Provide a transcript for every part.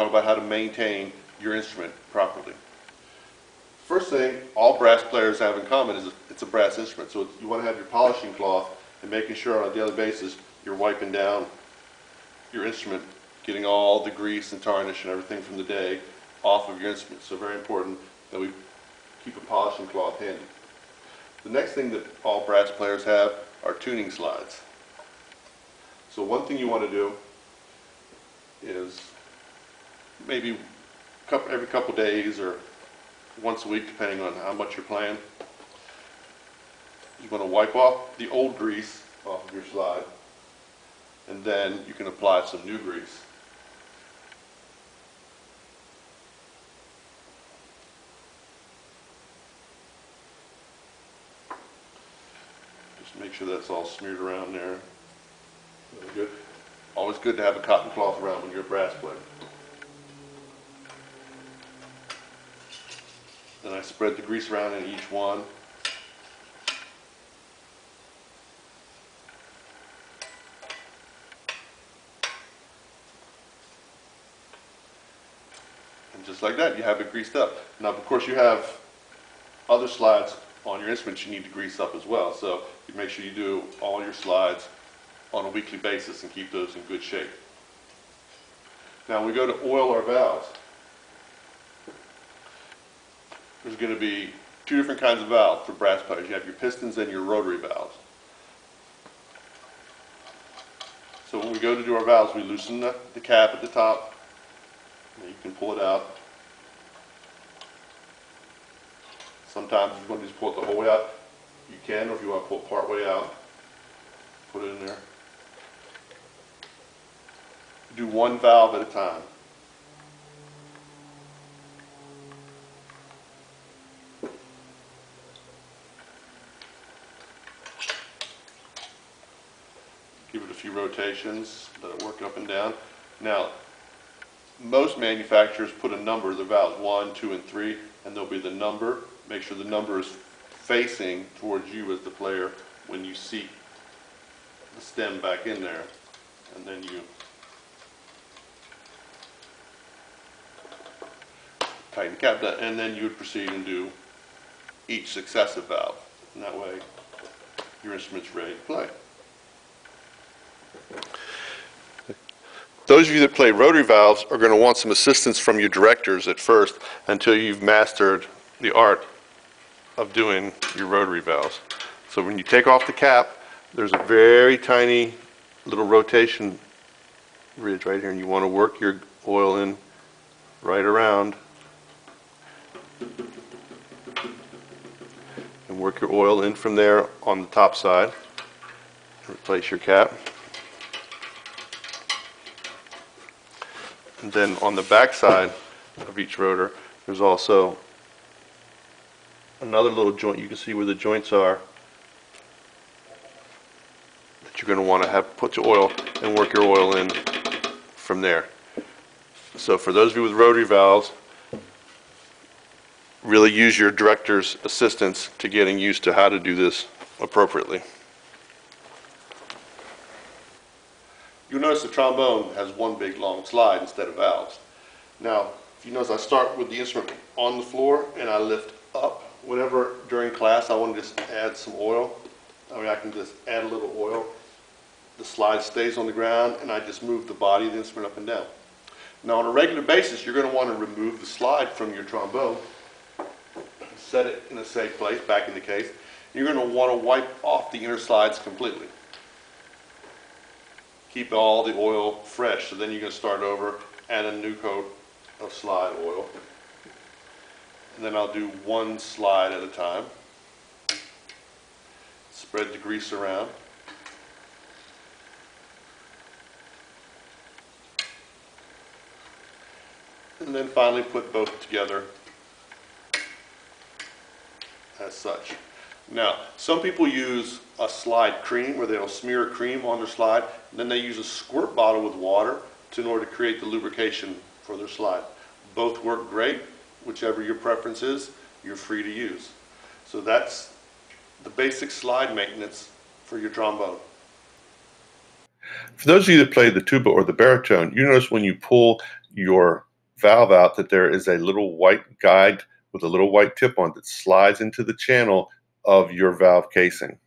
talk about how to maintain your instrument properly. First thing all brass players have in common is it's a brass instrument. So you want to have your polishing cloth and making sure on a daily basis you're wiping down your instrument, getting all the grease and tarnish and everything from the day off of your instrument. So very important that we keep a polishing cloth handy. The next thing that all brass players have are tuning slides. So one thing you want to do is maybe every couple days or once a week, depending on how much you're playing, you want to wipe off the old grease off of your slide, and then you can apply some new grease. Just make sure that's all smeared around there. Very good. Always good to have a cotton cloth around when you're a brass player. Then I spread the grease around in each one. And just like that, you have it greased up. Now, of course, you have other slides on your instruments you need to grease up as well. So you make sure you do all your slides on a weekly basis and keep those in good shape. Now, we go to oil our valves. There's going to be two different kinds of valves for brass players. You have your pistons and your rotary valves. So when we go to do our valves, we loosen the cap at the top. And you can pull it out. Sometimes if you want to just pull it the whole way out, you can, or if you want to pull it part way out, put it in there. Do one valve at a time. Give it a few rotations, let it work up and down. Now, most manufacturers put a number of the valves, 1, 2, and 3, and there'll be the number. Make sure the number is facing towards you as the player when you seat the stem back in there, and then you tighten the cap down, and then you would proceed and do each successive valve. And that way, your instrument's ready to play. Those of you that play rotary valves are going to want some assistance from your directors at first until you've mastered the art of doing your rotary valves. So when you take off the cap, there's a very tiny little rotation ridge right here, and you want to work your oil in right around and work your oil in from there on the top side. Replace your cap. And then on the back side of each rotor, there's also another little joint. You can see where the joints are that you're going to want to have put your oil and work your oil in from there. So for those of you with rotary valves, really use your director's assistance to getting used to how to do this appropriately. You'll notice the trombone has one big long slide instead of valves. Now, if you notice, I start with the instrument on the floor and I lift up. Whenever during class I want to just add some oil, I can just add a little oil. The slide stays on the ground and I just move the body of the instrument up and down. Now, on a regular basis, you're going to want to remove the slide from your trombone, set it in a safe place, back in the case. You're going to want to wipe off the inner slides completely. Keep all the oil fresh, so then you're going to start over, add a new coat of slide oil. And then I'll do one slide at a time. Spread the grease around. And then finally put both together as such. Now, some people use a slide cream where they'll smear cream on their slide, and then they use a squirt bottle with water in order to create the lubrication for their slide. Both work great. Whichever your preference is, you're free to use. So that's the basic slide maintenance for your trombone. For those of you that play the tuba or the baritone, you notice when you pull your valve out that there is a little white guide with a little white tip on it that slides into the channel of your valve casing.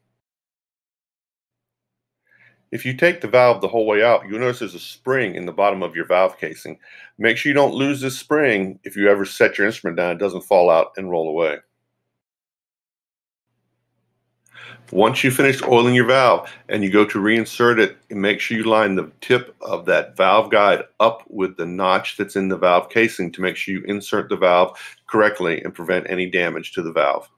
If you take the valve the whole way out, you'll notice there's a spring in the bottom of your valve casing. Make sure you don't lose this spring. If you ever set your instrument down, it doesn't fall out and roll away. Once you finish oiling your valve and you go to reinsert it, make sure you line the tip of that valve guide up with the notch that's in the valve casing to make sure you insert the valve correctly and prevent any damage to the valve.